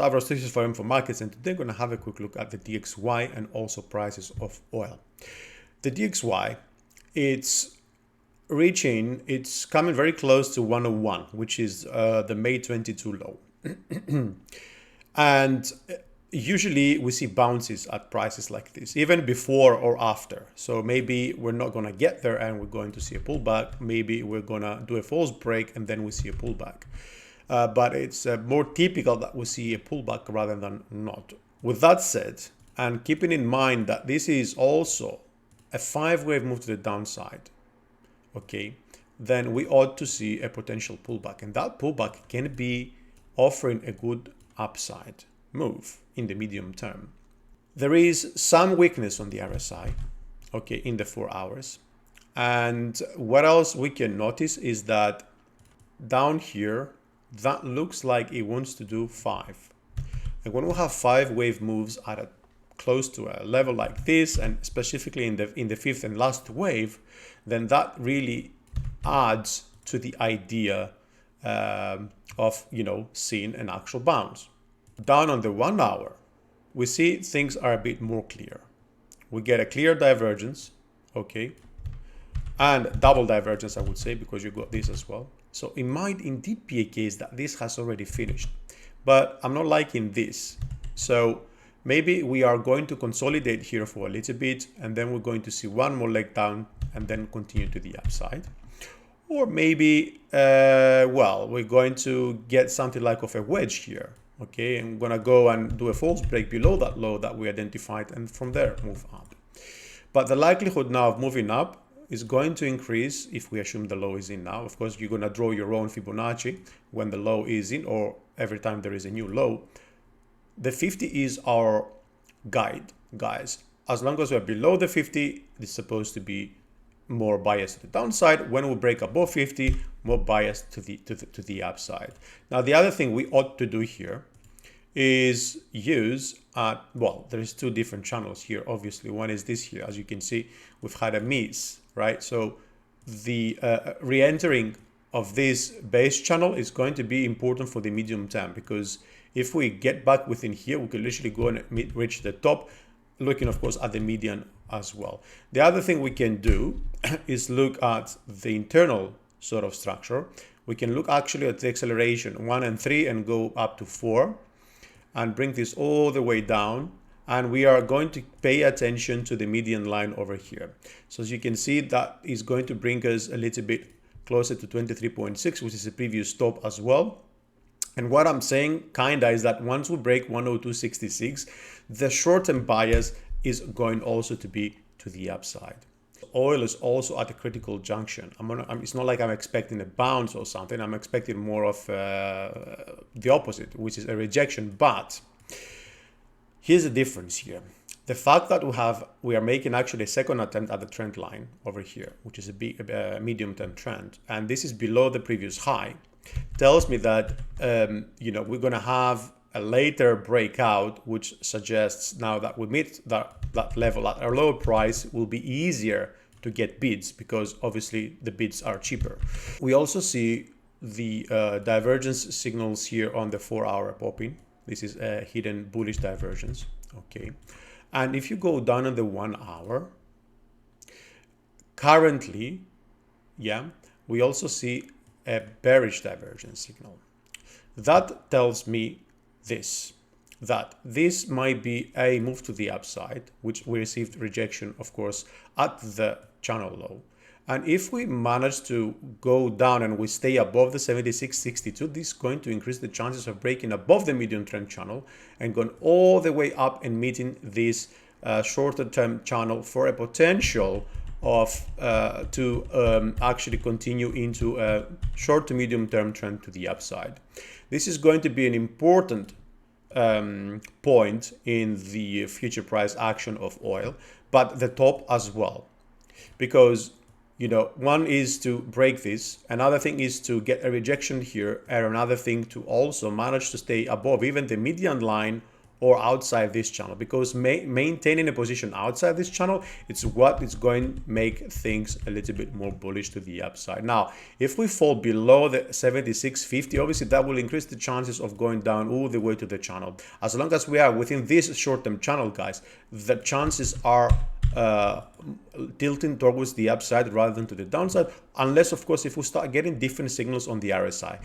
Stavros Tousios for M4Markets, and today we're going to have a quick look at the DXY and also prices of oil. The DXY, it's coming very close to 101, which is the May 22 low. And usually we see bounces at prices like this, even before or after. So maybe we're not going to get there and we're going to see a pullback. Maybe we're going to do a false break and then we see a pullback. But it's more typical that we see a pullback rather than not. With that said, and keeping in mind that this is also a 5-wave move to the downside, okay, then we ought to see a potential pullback. And that pullback can be offering a good upside move in the medium term. There is some weakness on the RSI, okay, in the 4 hours. And what else we can notice is that down here, that looks like it wants to do 5. And when we have 5-wave moves at close to a level like this, and specifically in the fifth and last wave, then that really adds to the idea of, seeing an actual bounce. Down on the 1 hour, we see things are a bit more clear. We get a clear divergence, okay, and double divergence, I would say, because you got this as well. So it might indeed be a case that this has already finished, but I'm not liking this. So maybe we are going to consolidate here for a little bit, and then we're going to see one more leg down and then continue to the upside. Or maybe, we're going to get something like of a wedge here. Okay, I'm gonna go and do a false break below that low that we identified, and from there move up. But the likelihood now of moving up is going to increase if we assume the low is in now. Of course, you're gonna draw your own Fibonacci when the low is in, or every time there is a new low. The 50 is our guide, guys. As long as we're below the 50, it's supposed to be more biased to the downside. When we break above 50, more biased to the upside. Now, the other thing we ought to do here is use, there is 2 different channels here. Obviously, one is this here. As you can see, we've had a miss, right? So the re-entering of this base channel is going to be important for the medium term, because if we get back within here, we can literally go and reach the top, looking, of course, at the median as well. The other thing we can do is look at the internal sort of structure. We can look actually at the acceleration 1 and 3 and go up to 4 and bring this all the way down. And we are going to pay attention to the median line over here. So as you can see, that is going to bring us a little bit closer to 23.6, which is a previous stop as well. And what I'm saying kinda is that once we break 102.66, the short-term bias is going also to be to the upside. Oil is also at a critical junction. It's not like I'm expecting a bounce or something. I'm expecting more of the opposite, which is a rejection. But here's the difference here. The fact that we are making actually a second attempt at the trend line over here, which is a medium-term trend, and this is below the previous high, tells me that we're going to have a later breakout, which suggests now that we meet that level at a lower price, will be easier to get bids, because obviously the bids are cheaper. We also see the divergence signals here on the 4-hour popping. This is a hidden bullish divergence, okay? And if you go down on the 1 hour, currently, we also see a bearish divergence signal. That tells me that this might be a move to the upside, which we received rejection, of course, at the channel low. And if we manage to go down and we stay above the 76.62, this is going to increase the chances of breaking above the medium trend channel and going all the way up and meeting this shorter term channel for a potential of actually continue into a short to medium term trend to the upside. This is going to be an important point in the future price action of oil, but the top as well, because one is to break this, another thing is to get a rejection here, and another thing to also manage to stay above even the median line or outside this channel, because maintaining a position outside this channel, it's what is going to make things a little bit more bullish to the upside. Now, if we fall below the 76.50, obviously that will increase the chances of going down all the way to the channel. As long as we are within this short-term channel, guys, the chances are tilting towards the upside rather than to the downside, unless of course if we start getting different signals on the RSI.